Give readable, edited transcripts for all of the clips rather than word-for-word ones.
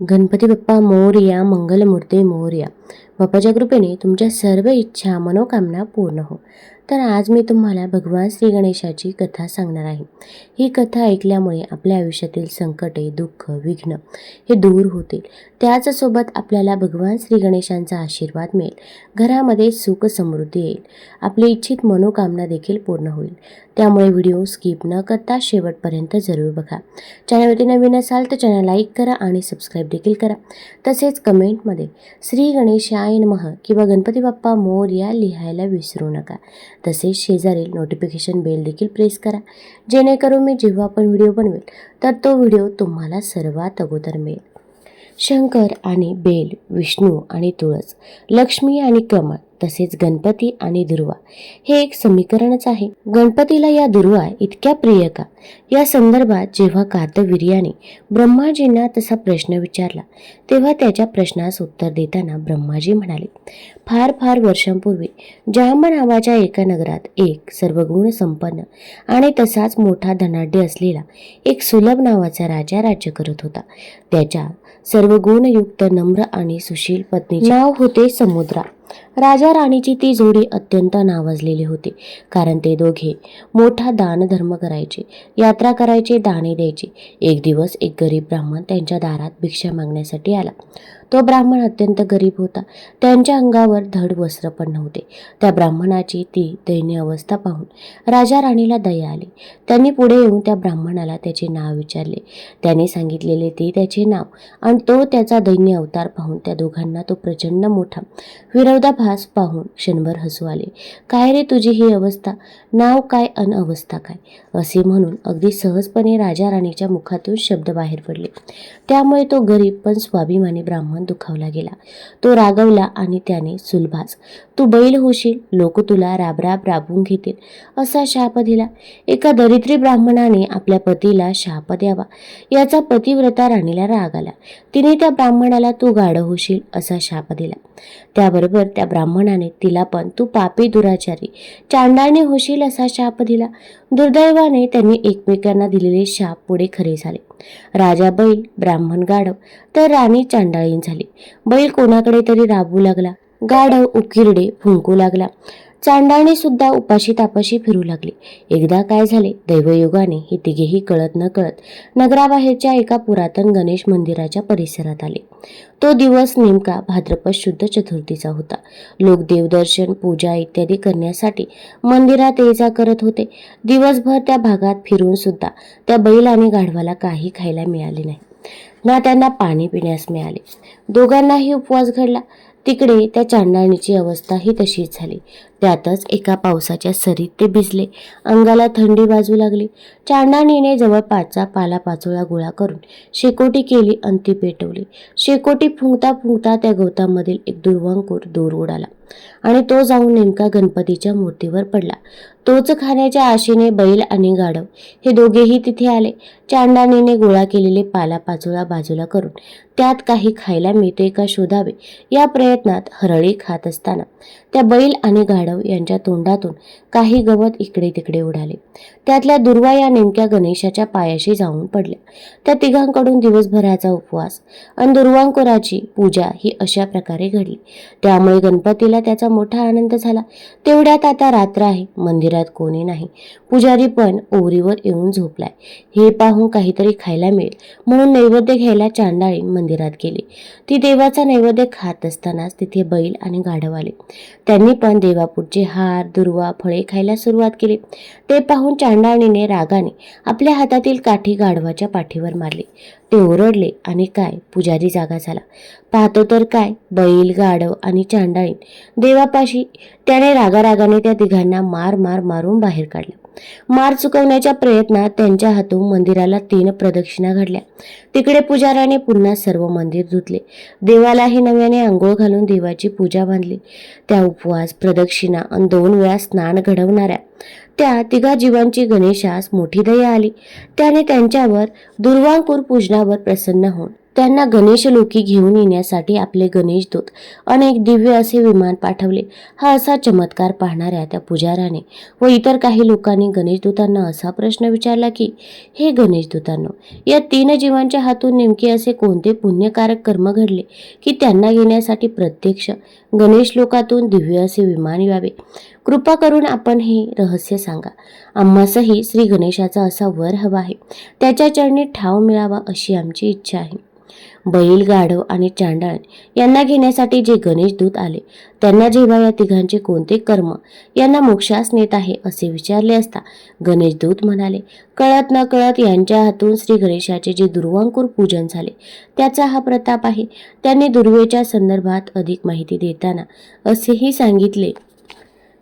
गणपती बाप्पा मोरया, मंगलमूर्ती मोरया. बाप्पाच्या कृपेने तुमच्या सर्व इच्छा मनोकामना पूर्ण हो. तर आज मी तुम्हाला भगवान श्री गणेशाची कथा सांगणार आहे. ही कथा ऐकल्यामुळे आपल्या आयुष्यातील संकटे, दुःख, विघ्न हे दूर होतील. त्याचसोबत आपल्याला भगवान श्री गणेशांचा आशीर्वाद मिळेल. घरामध्ये सुख समृद्धी येईल. आपली इच्छित मनोकामना देखील पूर्ण होईल. त्यामुळे व्हिडिओ स्किप न करता शेवटपर्यंत जरूर बघा. चॅनलवरती नवीन असाल तर चॅनल लाईक करा आणि सबस्क्राईब देखील करा. तसेच कमेंटमध्ये श्री गणेशाय नमः किंवा गणपती बाप्पा मोरया लिहायला विसरू नका. तसेच शेजारील नोटिफिकेशन बेल देखील प्रेस करा, जेणेकरून मी जेव्हा पण व्हिडिओ बनवेल तर तो व्हिडिओ तुम्हाला सर्वात अगोदर मिळेल. शंकर आणि बेल, विष्णू आणि तुळस, लक्ष्मी आणि कमळ, तसेच गणपती आणि दुर्वा हे एक समीकरणच आहे. गणपतीला या दुर्वा इतक्या प्रिय का? या संदर्भात जेव्हा कार्तवीर्याने ब्रह्माजींना तसा प्रश्न विचारला तेव्हा त्याच्या प्रश्नास उत्तर देताना ब्रह्माजी म्हणाले, फार फार वर्षांपूर्वी जांब नावाच्या एका नगरात एक सर्वगुण संपन्न आणि तसाच मोठा धनाढ्य असलेला एक सुलभ नावाचा राजा राज्य करत होता. त्याच्या सर्व गुणयुक्त नम्र आणि सुशील पत्नीचे नाव होते समुद्रा. राजा राणीची ती जोडी अत्यंत नावाजलेली होती, कारण ते दोघे मोठा दानधर्म करायचे, यात्रा करायचे, दाने द्यायचे. एक दिवस एक गरीब ब्राह्मण त्यांच्या दारात भिक्षा मागण्यासाठी आला. तो ब्राह्मण अत्यंत गरीब होता. त्यांच्या अंगावर धड वस्त्र पण नव्हते. त्या ब्राह्मणाची ती दयनीय अवस्था पाहून राजा राणीला दया आली. त्यांनी पुढे येऊन त्या ब्राह्मणाला त्याचे नाव विचारले. त्याने सांगितलेले ते त्याचे नाव आणि तो त्याचा दैन्य अवतार पाहून त्या दोघांना तो प्रचंड मोठा विरोधाभास पाहून क्षणभर हसू आले. काय रे तुझी ही अवस्था, नाव काय अन अवस्था काय, असे म्हणून अगदी सहजपणे राजा राणीच्या मुखातून शब्द बाहेर पडले. त्यामुळे तो गरीब पण स्वाभिमानी ब्राह्मण दुखावला गेला. तो रागवला आणि त्याने सुलभास, तू बैल होशील, लोक तुला राबराब राबवून घेतील, असा शाप दिला. एका दरिद्री ब्राह्मणाने आपल्या पतीला शाप द्यावा याचा पतिव्रता राणीला राग आला. तिने त्या ब्राह्मणाला तू गाढ होशील असा शाप दिला. त्याबरोबर त्या ब्राह्मणाने तिला पण तू पापी दुराचारी चांडाळणे होशील असा शाप दिला. दुर्दैवाने त्यांनी एकमेकांना दिलेले शाप पुढे खरे झाले. राजा बैल, ब्राह्मण गाढव, तर राणी चांडाळीन झाली. बैल कोणाकडे तरी राबू लागला, गाढव उकिरडे फुंकू लागला, चांडाळणे सुद्धा उपाशी तापाशी फिरू लागले. एकदा काय झाले, दैवयोगाने हे तिघेही कळत न कळत नगराबाहेरच्या एका पुरातन गणेश मंदिराच्या परिसरात आले. तो दिवस नेमका भाद्रपद शुद्ध चतुर्थीचा होता. लोक देवदर्शन, पूजा इत्यादी करण्यासाठी मंदिरात ये जा करत होते. दिवसभर त्या भागात फिरून सुद्धा त्या बैल आणि गाढवाला काही खायला मिळाले नाही, ना त्यांना पाणी पिण्यास मिळाले. दोघांनाही उपवास घडला. तिकडे त्या चांडाळणीची अवस्थाही तशीच झाली. त्यातच एका पावसाच्या सरीत ते भिजले. अंगाला थंडी वाजू लागली. चांडाळणीने जवळपासचा पालापाचोळा गोळा करून शेकोटी केली आणि ती पेटवली. शेकोटी फुंकता फुंकता त्या गवतामधील एक दुर्वांकूर दूर उडाला आणि तो जाऊन नेमका गणपतीच्या मूर्तीवर पडला. तोच खाण्याच्या आशेने बैल आणि गाढव हे दोघेही तिथे आले. चांडाळणीने गोळा केलेले पालापाचोळा बाजूला करून त्यात काही खायला मिळते का शोधावे या प्रयत्नात हरळी खात असताना त्या बैल आणि गाढव यांच्या तोंडातून काही गवत इकडे तिकडे उडाले. त्यातल्या दुर्वा या नेमक्या गणेशाच्या पायाशी जाऊन पडल्या. त्या तिघांकडून दिवसभराचा उपवास आणि दुर्वांकुराची पूजा ही अशा प्रकारे घडली. त्यामुळे गणपतीला त्याचा मोठा आनंद झाला. तेवढ्यात आता रात्र आहे, मंदिरात कोणी नाही. पुजारी पण ओरीवर येऊन झोपलाय. हे पाहून काहीतरी खायला मिळेल म्हणून नैवेद्य घ्यायला चांडाळीन मंदिरात गेली. ती देवाचा नैवेद्य खात असतानाच तिथे बैल आणि गाढव आले. त्यांनी पण देवापुढचे हार, दुर्वा, फळे खायला सुरुवात केली. ते पाहून चांडाळीने रागाने आपल्या हातातील काठी गाढवाच्या पाठीवर मारली. ते ओरडले आणि काय पुजारी जागा झाला. पाहतो तर काय, बैल, गाढव आणि चांडाळीन देवापाशी. त्याने रागारागाने त्या तिघांना मार मार मारून बाहेर काढलं. मार चुकवण्याच्या प्रयत्नात त्यांच्या हातून मंदिराला 3 प्रदक्षिणा घडल्या. तिकडे पुजाऱ्याने पुन्हा सर्व मंदिर धुतले. देवालाही नव्याने आंघोळ घालून देवाची पूजा बांधली. त्या उपवास, प्रदक्षिणा आणि 2 वेळा स्नान घडवणाऱ्या त्या तिघा जीवांची गणेशास मोठी दया आली. त्याने त्यांच्यावर दुर्वांकूर पूजनावर प्रसन्न होऊन त्यांना गणेश लोकी घेऊन येण्यासाठी आपले गणेशदूत अनेक दिव्य असे विमान पाठवले. हा असा चमत्कार पाहणाऱ्या त्या पुजाऱ्याने व इतर काही लोकांनी गणेशदूतांना असा प्रश्न विचारला की, हे गणेशदूतांनो, या 3 जीवांच्या हातून नेमके असे कोणते पुण्यकारक कर्म घडले की त्यांना घेण्यासाठी प्रत्यक्ष गणेश लोकातून दिव्य असे विमान यावे? कृपा करून आपण हे रहस्य सांगा. आम्हासही श्री गणेशाचा असा वर हवा आहे. त्याच्या चरणी ठाव मिळावा अशी आमची इच्छा आहे. बैल, गाढव आणि चांडाळ यांना घेण्यासाठी जे गणेश दूत आले त्यांना जेव्हा या तिघांचे कोणते कर्म यांना मोक्षास नेत आहे असे विचारले असता गणेश दूत म्हणाले, कळत न कळत यांच्या हातून श्री गणेशाचे जे दुर्वांकुर पूजन झाले त्याचा हा प्रताप आहे. त्यांनी दुर्वेच्या संदर्भात अधिक माहिती देताना असेही सांगितले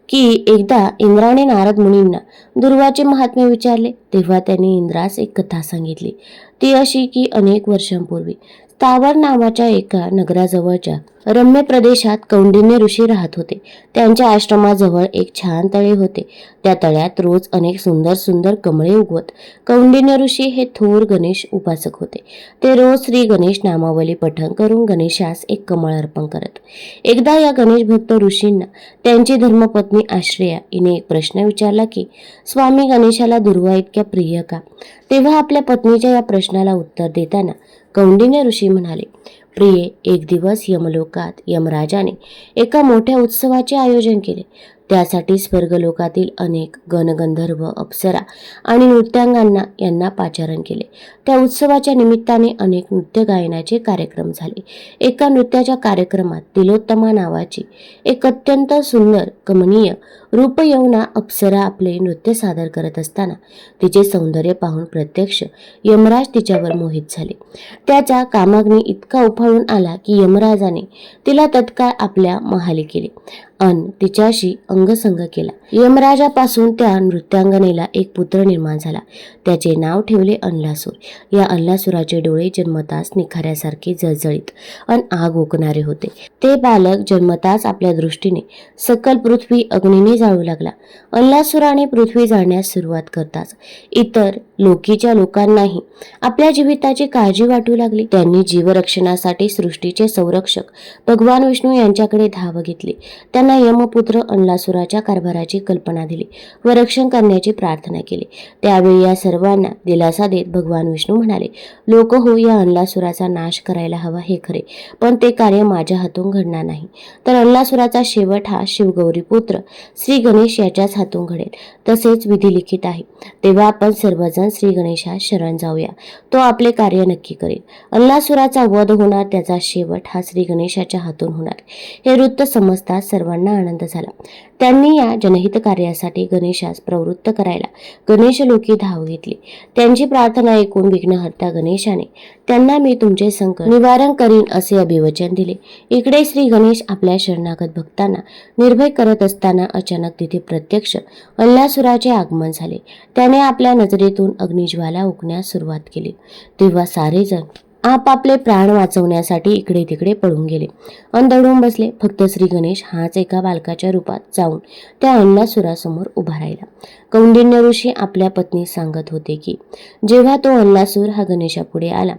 की एकदा इंद्राने नारद मुनींना दुर्वाचे महात्म्य विचारले तेव्हा त्यांनी इंद्रास एक कथा सांगितली. ती अशी की अनेक वर्षांपूर्वी स्थावर नावाच्या एका नगराजवळच्या रम्य प्रदेशात कौंडिन्य ऋषी राहत होते. त्यांच्या आश्रमाजवळ एक छान तळे होते. त्या तळ्यात रोज अनेक सुंदर सुंदर कमळे उगवत. कौंडिन्य ऋषी हे थोर गणेश उपासक होते. ते रोज श्री गणेश नामावली पठण करून गणेशास एक कमळ अर्पण करत. एकदा या गणेश भक्त ऋषींना त्यांची धर्मपत्नी आश्रया हिने एक प्रश्न विचारला की, स्वामी, गणेशाला दुर्वा इतक्या प्रिय का? तेव्हा आपल्या पत्नीच्या या प्रश्नाला उत्तर देताना कौंडिन्य ऋषी म्हणाले, प्रिये, एक दिवस यमलोकात यमराजाने एका मोठ्या उत्सवाचे आयोजन केले. त्यासाठी स्वर्गलोकातील अनेक गणगंधर्व, अप्सरा आणि नृत्यांगांना यांना पाचारण केले. त्या उत्सवाच्या निमित्ताने अनेक नृत्य गायनाचे कार्यक्रम झाले. एका नृत्याच्या कार्यक्रमात तिलोत्तमा नावाची एक अत्यंत सुंदर कमनीय रूपयौवना अप्सरा आपले नृत्य सादर करत असताना तिचे सौंदर्य पाहून प्रत्यक्ष यमराज तिच्यावर मोहित झाले. त्याचा कामाग्नी इतका उफाळून आला की यमराजाने तिला तत्काळ आपल्या महाली केले अन तिच्याशी अंगसंग केला. यमराजापासून त्या नृत्यांगनेला एक पुत्र निर्माण झाला. त्याचे नाव ठेवले अनलासूर. या अनलासुराचे डोळे जन्मताच निखाऱ्यासारखे जळजळीत अन आग ओकणारे होते. ते बालक जन्मताच आपल्या दृष्टीने सकल पृथ्वी अग्नीने जाळू लागला. अनलासुराने पृथ्वी जाळण्यास सुरुवात करताच इतर लोकीच्या लोकांनाही आपल्या जीविताची काळजी वाटू लागली. त्यांनी जीवरक्षणासाठी सृष्टीचे संरक्षक भगवान विष्णू यांच्याकडे धाव घेतली. त्यांना यमपुत्र अनलासुराच्या कारभाराची कल्पना दिली व रक्षण करण्याची प्रार्थना केली. त्यावेळी या सर्वांना दिलासा देत भगवान विष्णू म्हणाले, लोक हो, या अनलासुराचा नाश करायला हवा हे खरे, पण ते कार्य माझ्या हातून घडणार नाही. तर अनलासुराचा शेवट हा शिवगौरी पुत्र श्री गणेश याच्याच हातून घडेल. तसेच विधी लिखित आहे. तेव्हा आपण सर्वजण श्री गणेशास शरण जाऊया. तो आपले कार्य नक्की करेल. अनलासुराचा वध होणार, त्याचा शेवट हा श्री गणेशाच्या हातून होणार. हे वृत्त समजताच सर्वांना आनंद झाला. त्यांनी या जनहित कार्यासाठी गणेशास प्रवृत्त करायला गणेश लोकी धाव घेतली. त्यांची प्रार्थना ऐकून विघ्नहर्ता गणेशाने त्यांना मी तुमचे संकट निवारण करीन असे अभिवचन दिले. इकडे श्री गणेश आपल्या शरणागत भक्तांना निर्भय करत असताना अचानक तिथे प्रत्यक्ष अनलासुराचे आगमन झाले. त्याने आपल्या नजरेतून अग्निज्वाला उकण्यास सुरुवात केली. तेव्हा सारेजण आपापले प्राण वाचवण्यासाठी इकडे तिकडे पळून गेले अन दडून बसले. फक्त श्री गणेश हाच एका बालकाच्या रूपात जाऊन त्या अनलासुरासमोर उभा राहिला. कौंडिन्य ऋषी आपल्या पत्नीस सांगत होते की जेव्हा तो अनलासूर हा गणेशापुढे आला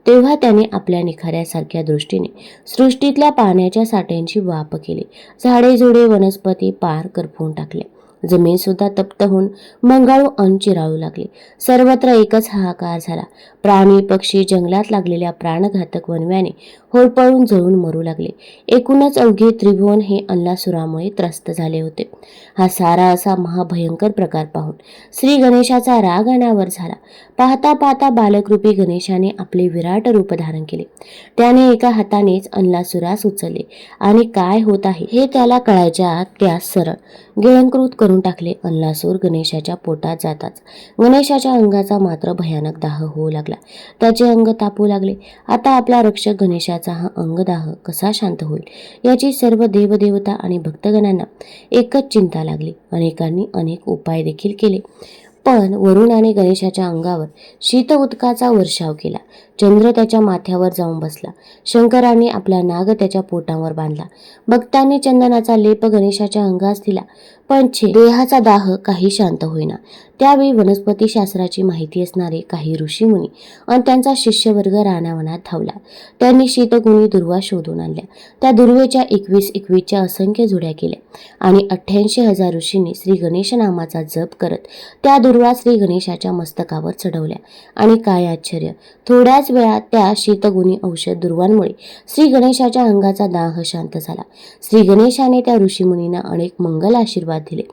तेव्हा त्याने आपल्या निखाऱ्यासारख्या दृष्टीने सृष्टीतल्या पाण्याच्या साठ्यांची वाप केली. झाडे झुडे वनस्पती पार करपवून टाकले. जमीन सुद्धा तप्त होऊन मंगाळू अन्न चिराळू लागले. सर्वत्र एकच हाहाकार झाला. प्राणी पक्षी जंगलात लागलेल्या प्राणघातक वणव्याने होरपळून जळून मरू लागले. एकूणच अवघे त्रिभुवन हे अनलासुरामुळे त्रस्त झाले होते. हा सारा असा महाभयंकर प्रकार पाहून श्री गणेशाचा राग अनावर झाला. पाहता पाहता बालकरूपी गणेशाने आपले विराट रूप धारण केले. त्याने एका हातानेच अनलासुरास उचलले आणि काय होत आहे हे त्याला कळायच्या आत त्यास सरळ गिळंकृत करून टाकले. अनलासूर गणेशाच्या पोटात जाताच गणेशाच्या अंगाचा मात्र भयानक दाह होऊ लागला. त्याचे अंग तापू लागले. आता आपला रक्षक गणेशाचा हा अंगदाह कसा शांत होईल याची सर्व देवदेवता आणि भक्तगणांना एकच चिंता लागली. अनेकांनी अनेक उपाय देखील केले, पण वरुणाने गणेशाच्या अंगावर शीत उदकाचा वर्षाव केला. चंद्र त्याच्या माथ्यावर जाऊन बसला. शंकरांनी आपला नाग त्याच्या पोटावर बांधला. भक्तांनी चंदनाचा लेप गणेशाच्या अंगास दिला, पण देहाचा दाह काही शांत होईना. त्यावेळी वनस्पतीशास्त्राची माहिती असणारे काही ऋषीमुनी आणि त्यांचा शिष्यवर्ग रानावनात धावला. त्यांनी शीतगुणी दुर्वा शोधून आणल्या. त्या दुर्वेच्या 21 असंख्य जुड्या केल्या आणि 88,000 ऋषींनी श्री गणेश नामाचा जप करत त्या दुर्वा श्री गणेशाच्या मस्तकावर चढवल्या. आणि काय आश्चर्य, थोड्याच वेळात त्या शीतगुणी औषध दुर्वांमुळे श्री गणेशाच्या अंगाचा दाह शांत झाला. श्री गणेशाने त्या ऋषीमुनींना अनेक मंगल आशीर्वाद दिले.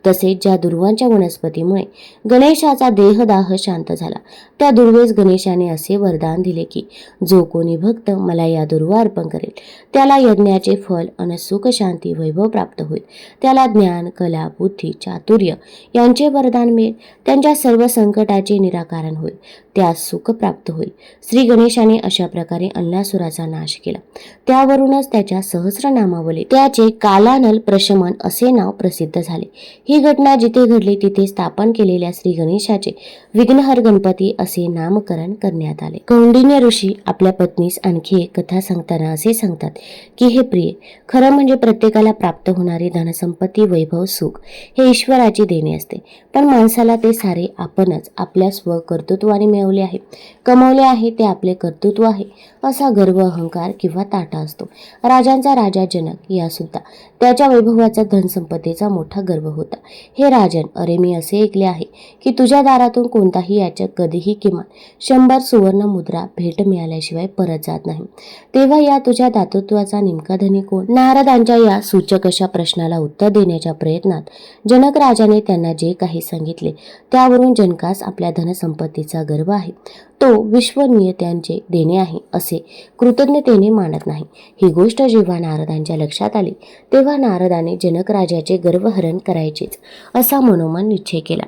तसेच ज्या दुर्वांच्या वनस्पतीमुळे गणेशाचा देहदाह शांत झाला, त्या दुर्वेस गणेशाने असे वरदान दिले की जो कोणी भक्त मला या दुर्वा अर्पण करेल त्याला यज्ञाचे फल अन सुख शांती वैभव प्राप्त होईल. त्याला ज्ञान, कला, बुद्धी, चातुर्य यांचे वरदान मिळेल. त्यांच्या सर्व संकटाचे निराकरण होईल. त्यास सुख प्राप्त होईल. श्री गणेशाने अशा प्रकारे अन्नासुराचा नाश केला. त्यावरूनच त्याच्या सहस्रनामावली त्याचे कालानल प्रशमन असे नाव प्रसिद्ध झाले. ही घटना जिथे घडली तिथे स्थापन केलेल्या श्री गणेशाचे विघ्नहर गणपती असे नामकरण करण्यात आले. कौंडिन्य ऋषी आपल्या पत्नीस आणखी एक कथा सांगताना असे सांगतात की हे प्रिय, खरं म्हणजे प्रत्येकाला प्राप्त होणारी धनसंपत्ती, वैभव, सुख हे ईश्वराची देणे असते. पण माणसाला ते सारे आपणच आपल्या स्वकर्तृत्वाने मिळवले आहे, कमवले आहे. ते आपले कर्तृत्व आहे असा गर्व, अहंकार किंवा ताठा असतो. राजांचा राजा जनक या सुद्धा त्याच्या वैभवाचा, धनसंपत्तीचा मोठा गर्व होता. हे राजन, अरे मी असे ऐकले आहे की तुझ्या दारातून कोणताही याचक कधीही किमान 100 सुवर्ण मुद्रा भेट मिळाल्याशिवाय परत जात नाही. तेव्हा या तुझ्या दातृत्वाचा नेमका धनी कोण? नारदांच्या या सूचक अशा प्रश्नाला उत्तर देण्याच्या प्रयत्नात जनक राजाने त्यांना जे काही सांगितले त्यावरून जनकास आपल्या धनसंपत्तीचा गर्व आहे, तो विश्वनियत्यांचे देणे आहे असे कृतज्ञतेने मानत नाही. ही गोष्ट जेव्हा नारदांच्या लक्षात आली तेव्हा नारदाने जनक राजाचे गर्वहरण करायचेच असा मनोमन निश्चय केला.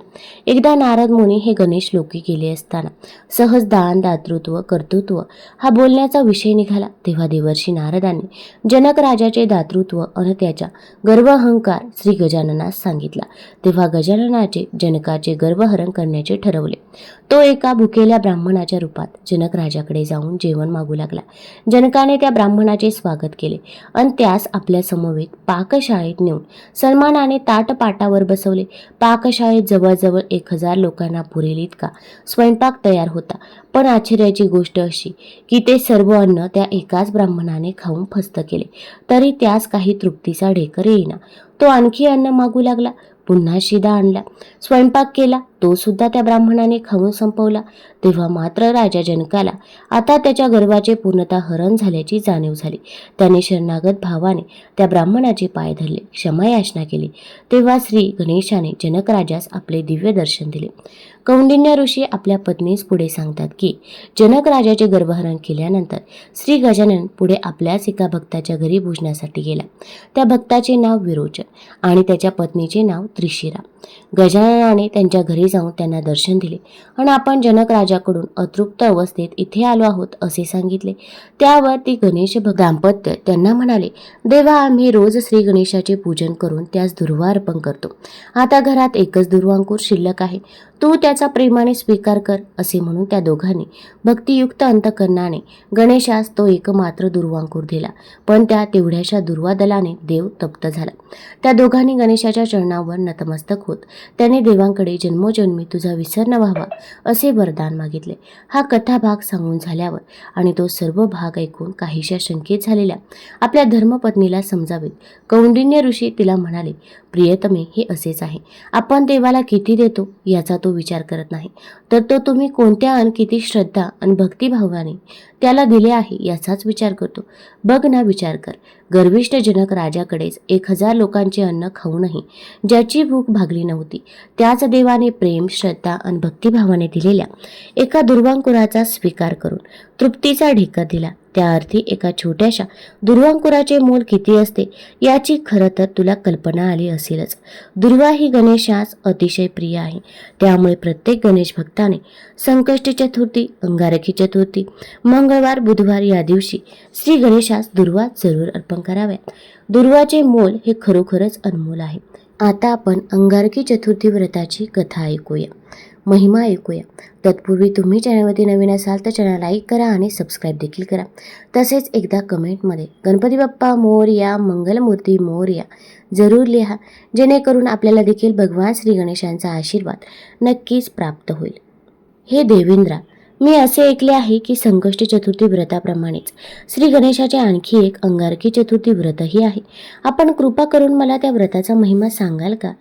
एकदा नारद मुनी हे गणेश लोकी गेले असताना सहज दान, दातृत्व, कर्तृत्व हा बोलण्याचा विषय निघाला. तेव्हा देवर्षी नारदांनी जनक राजाचे दातृत्व आणि त्याच्या गर्वअहंकार श्री गजाननास सांगितला. तेव्हा गजाननाचे जनकाचे गर्वहरण करण्याचे ठरवले. तो एका भुकेल्या ब्राह्मणाच्या रूपात जनक राजाकडे जाऊन जेवण मागू लागला. जनकाने त्या ब्राह्मणाचे स्वागत केले आणि त्यास आपल्या समवेत पाकशाळेत नेऊन सन्मानाने ताट पाटावर बसवले. पाकशाळेत जवळजवळ 1000 लोकांना पुरेल इतका स्वयंपाक तयार होता. पण आश्चर्याची गोष्ट अशी की ते सर्व अन्न त्या एकाच ब्राह्मणाने खाऊन फस्त केले, तरी त्यास काही तृप्तीचा ढेकर येईना. तो आणखी अन्न मागू लागला. पुन्हा शिदा आणला, स्वयंपाक केला, तो सुद्धा त्या ब्राह्मणाने खाऊन संपवला. तेव्हा मात्र राजा जनकाला आता त्याच्या गर्वाचे पूर्णतः हरण झाल्याची जाणीव झाली. त्याने शरणागत भावाने त्या ब्राह्मणाचे पाय धरले, क्षमायाचना केली. तेव्हा श्री गणेशाने जनक राजास आपले दिव्य दर्शन दिले. कौंडिन्य ऋषी आपल्या पत्नीस पुढे सांगतात की जनक राजाचे गर्भहरण केल्यानंतर श्री गजानन पुढे आपल्याच एका भक्ताच्या घरी भोजनासाठी गेला. त्या भक्ताचे नाव विरोचन आणि त्याच्या पत्नीचे नाव त्रिशिरा. गजाननाने त्यांच्या घरी जाऊन त्यांना दर्शन दिले आणि आपण जनक राजाकडून अतृप्त अवस्थेत इथे आलो आहोत असे सांगितले. त्यावर ती गणेश दाम्पत्य त्यांना म्हणाले, देवा, आम्ही रोज श्री गणेशाचे पूजन करून त्यास दुर्वा अर्पण करतो. आता घरात एकच दुर्वांकुर शिल्लक आहे, तू त्याचा प्रेमाने स्वीकार कर. असे म्हणून त्या दोघांनी भक्तियुक्त अंतकरणाने गणेशास तो एकमात्र दुर्वांकुर दिला. पण त्या तेवढ्याशा दुर्वादलाने देव तप्त झाला. त्या दोघांनी गणेशाच्या चरणावर नतमस्तक होत त्याने देवांकडे जन्मोजन्मी तुझा विसर न व्हावा असे वरदान मागितले. हा कथाभाग सांगून झाल्यावर आणि तो सर्व भाग ऐकून काहीशा शंकित झालेल्या आपल्या धर्मपत्नीला समजावेल कौंडिन्य ऋषी तिला म्हणाले, प्रियतमे, हे असेच आहे. आपण देवाला किती देतो याचा तो विचार करत नाही, तर तो तुम्ही कोणत्या आणि किती श्रद्धा आणि भक्तिभावाने त्याला दिले आहे याचाच विचार करतो. बघ ना, विचार कर. गर्विष्ठ जनक राजाकडेच 1000 लोकांचे अन्न खाऊनही ज्याची भूक भागली नव्हती, त्याच देवाने प्रेम, श्रद्धा आणि भक्तिभावाने दिलेल्या एका दुर्वांकुराचा स्वीकार करून तृप्तीचा ढेकर दिला. त्या अर्थी एका छोट्याशा दुर्वांकुराचे मोल किती असते याची खरं तर तुला कल्पना आली असेलच. दुर्वा ही गणेशास अतिशय प्रिय आहे. त्यामुळे प्रत्येक गणेश भक्ताने संकष्टी चतुर्थी, अंगारकी चतुर्थी, मंगळवार, बुधवार या दिवशी श्री गणेशास दुर्वा जरूर अर्पण कराव्यात. दुर्वाचे मोल हे खरोखरच अनमोल आहे. आता आपण अंगारकी चतुर्थी व्रताची कथा ऐकूया. महिमा ऐकूया. तत्पूर्वी तुम्ही चॅनलवरती नवीन असाल तर चॅनल लाईक करा आणि सबस्क्राईब देखील करा. तसेच एकदा कमेंटमध्ये गणपती बाप्पा मोरया, मंगलमूर्ती मोरया जरूर लिहा, जेणेकरून आपल्याला देखील भगवान श्री गणेशांचा आशीर्वाद नक्कीच प्राप्त होईल. हे देवेंद्रा, मी असे ऐकले आहे की संकष्टी चतुर्थी व्रताप्रमाणेच श्री गणेशाचे आणखी एक अंगारकी चतुर्थी व्रतही आहे. आपण कृपा करून मला त्या व्रताचा महिमा सांगाल का?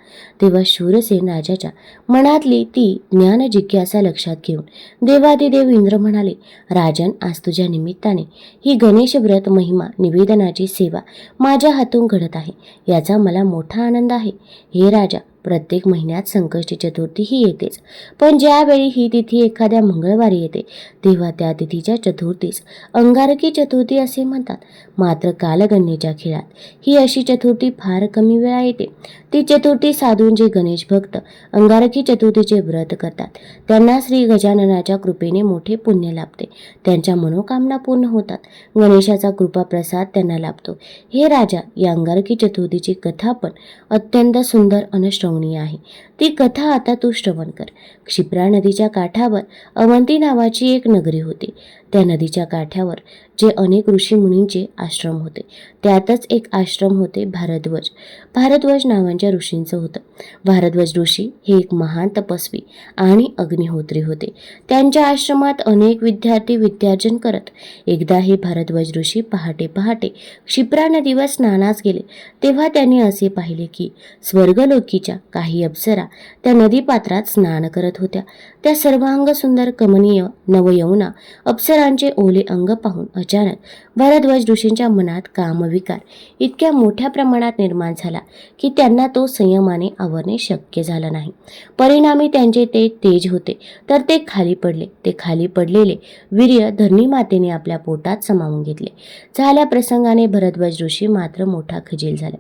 तेव्हा शूरसेन राजाच्या मनातली ती ज्ञान जिज्ञासा लक्षात घेऊन देवादिदेव इंद्र म्हणाले, राजन, आज तुझ्या निमित्ताने ही गणेश व्रत महिमा निवेदनाची सेवा माझ्या हातून घडत आहे. याचा मला मोठा आनंद आहे. हे राजा, प्रत्येक महिन्यात संकष्टी चतुर्थी ही येतेच, पण ज्यावेळी ही तिथी एखाद्या मंगळवारी येते तेव्हा त्या तिथीच्या चतुर्थीस अंगारकी चतुर्थी असे म्हणतात. मात्र कालगणनेच्या खेळात ही अशी चतुर्थी फार कमी वेळा येते. ती चतुर्थी साधून जे गणेश भक्त अंगारकी चतुर्थीचे व्रत करतात त्यांना श्री गजाननाच्या कृपेने मोठे पुण्य लाभते. त्यांच्या मनोकामना पूर्ण होतात. गणेशाचा कृपा प्रसाद त्यांना लाभतो. हे राजा, या अंगारकी चतुर्थीची कथा पण अत्यंत सुंदर आणि श्रवणीय आहे. ती कथा आता तू श्रवण कर. क्षिप्रा नदीच्या काठावर अवंती नावाची एक नगरी होती. त्या नदीच्या काठावर जे अनेक ऋषीमुनींचे आश्रम होते त्यातच एक आश्रम होते भारद्वाज. भारद्वाज नावांच्या ऋषींचं होतं. भारद्वाज ऋषी हे एक महान तपस्वी आणि अग्निहोत्री होते. त्यांच्या आश्रमात अनेक विद्यार्थी विद्यार्जन करत. एकदा हे भारद्वाज ऋषी पहाटे पहाटे क्षिप्रा नदीवर स्नानास गेले. तेव्हा त्यांनी असे पाहिले की स्वर्गलोकीच्या काही अप्सरा त्या नदीपात्रात स्नान करत होत्या. त्या सर्वांग सुंदर कमनीय नवयौना अप्सरांचे ओले अंग पाहून अचानक भारद्वाज ऋषींच्या मनात कामविकार इतक्या मोठ्या प्रमाणात निर्माण झाला की त्यांना तो संयमाने आवरणे शक्य झालं नाही. परिणामी त्यांचे ते तेज होते तर ते खाली पडले. ते खाली पडलेले वीर्य धरणी मातेने आपल्या पोटात सामावून घेतले. झाल्या प्रसंगाने भारद्वाज ऋषी मात्र मोठा खजील झाला.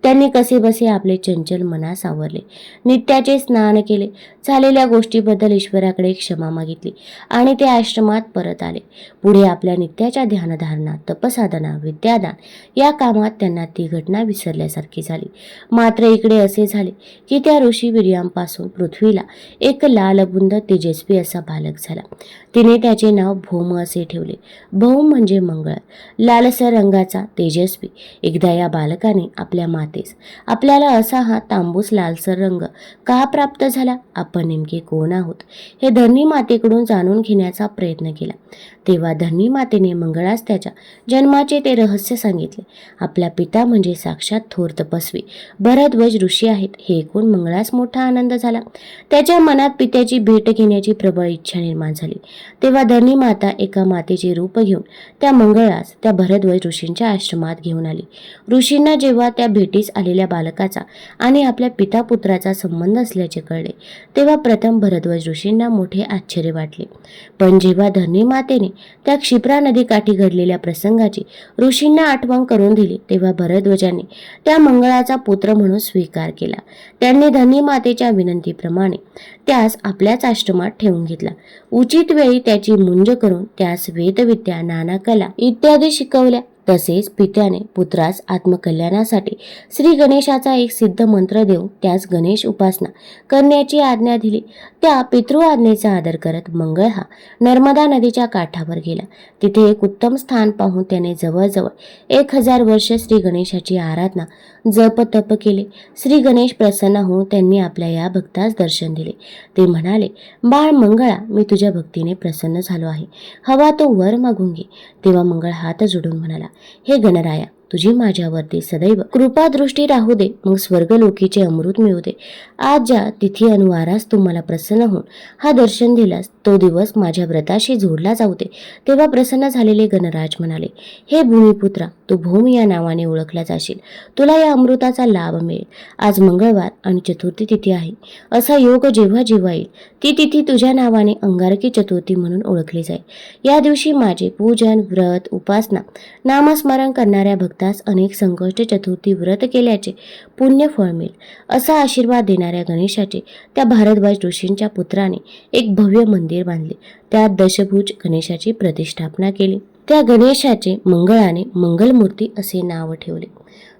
त्यांनी कसेबसे आपले चंचल मनास आवरले. नित्याचे स्नान केले. झालेल्या गोष्टीबद्दल ईश्वराकडे क्षमा मागितली आणि ते आश्रमात परत आले. पुढे आपल्या नित्याच्या ध्यानधारणा, तपसाधना, विद्यादान या कामात त्यांना ती घटना विसरल्यासारखी झाली. मात्र इकडे असे झाले की त्या ऋषी वीर्यांपासून पृथ्वीला एक लालबुंद तेजस्वी असा बालक झाला. तिने त्याचे नाव भौम असे ठेवले. भौम म्हणजे मंगळ. लालसर रंगाचा तेजस्वी. एकदा या बालकाने आपल्या मातेस, आपल्याला असा हा तांबूस लालसर रंग का प्राप्त झाला, आपण नेमके कोण आहोत, हे धरणी मातेकडून जाणून घेण्याचा प्रयत्न केला. तेव्हा धरणी मातेने मंगळास त्याच्या जन्माचे ते रहस्य सांगितले. आपला पिता म्हणजे साक्षात थोर तपस्वी भारद्वाज ऋषी आहेत हे ऐकून मंगळास मोठा आनंद झाला. त्याच्या मनात पित्याची भेट घेण्याची प्रबळ इच्छा निर्माण झाली. तेव्हा धरणी माता एका मातेचे रूप घेऊन त्या मंगळास त्या भारद्वाज ऋषींच्या आश्रमात घेऊन आली. ऋषींना जेव्हा त्या भेटीस आलेल्या बालकाचा आणि आपल्या पिता पुत्राचा संबंध असल्याचे कळले तेव्हा प्रथम भारद्वाज ऋषींना मोठे आश्चर्य वाटले. पण जेव्हा धरणी मातेने त्या क्षिप्रा नदीकाठी घडलेल्या प्रसंगाची ऋषींना आठवण करून दिली तेव्हा भारद्वाजांनी त्या मंगळाचा पुत्र म्हणून स्वीकार केला. त्यांनी धरणी मातेच्या विनंतीप्रमाणे त्यास आपल्याच आश्रमात ठेवून घेतला. उचित वेळी त्याची मुंज करून त्यास वेदविद्या, नाना कला इत्यादी शिकवल्या. तसेच पित्याने पुत्रास आत्मकल्याणासाठी श्री गणेशाचा एक सिद्ध मंत्र देऊन त्यास गणेश उपासना करण्याची आज्ञा दिली. त्या पितृ आज्ञेचा आदर करत मंगळ हा नर्मदा नदीच्या काठावर गेला. तिथे एक उत्तम स्थान पाहून त्याने जवळजवळ 1000 वर्ष श्री गणेशाची आराधना, जप तप केले. श्री गणेश प्रसन्न होऊन त्यांनी आपल्या या भक्तास दर्शन दिले. ते म्हणाले, बाळ मंगळा, मी तुझ्या भक्तीने प्रसन्न झालो आहे. हवा तो वर मागून घे. तेव्हा मंगळ हात जोडून म्हणाला, हे गणराया, तुझी माझ्यावरती सदैव कृपादृष्टी राहू दे. मग स्वर्गलोकीचे अमृत मिळू दे. आज ज्या तिथी अनुवारास तू मला प्रसन्न होऊन हा दर्शन दिलास तो दिवस माझ्या व्रताशी जोडला जाऊ दे. तेव्हा प्रसन्न झालेले गणराज म्हणाले, हे भूमिपुत्रा, तू भौम या नावाने ओळखला जाशील. तुला या अमृताचा लाभ मिळेल. आज मंगळवार आणि चतुर्थी तिथी आहे. असा योग जेव्हा जेव्हा येईल ती तिथी तुझ्या नावाने अंगारकी चतुर्थी म्हणून ओळखली जाईल. या दिवशी माझे पूजन, व्रत, उपासना, नामस्मरण करणाऱ्या भक्तास अनेक संकष्ट चतुर्थी व्रत केल्याचे पुण्य फळ मिळेल. असा आशीर्वाद देणाऱ्या गणेशाचे त्या भारद्वाज ऋषींच्या पुत्राने एक भव्य मंदिर बांधले. त्यात दशभुज गणेशाची प्रतिष्ठापना केली. त्या गणेशाचे मंगळाने मंगलमूर्ती असे नाव ठेवले.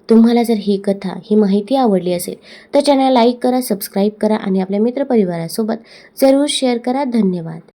तुम्हाला जर ही कथा, ही माहिती आवडली असेल तर चॅनल लाईक करा, सबस्क्राईब करा आणि आपल्या मित्रपरिवारासोबत जरूर शेअर करा. धन्यवाद.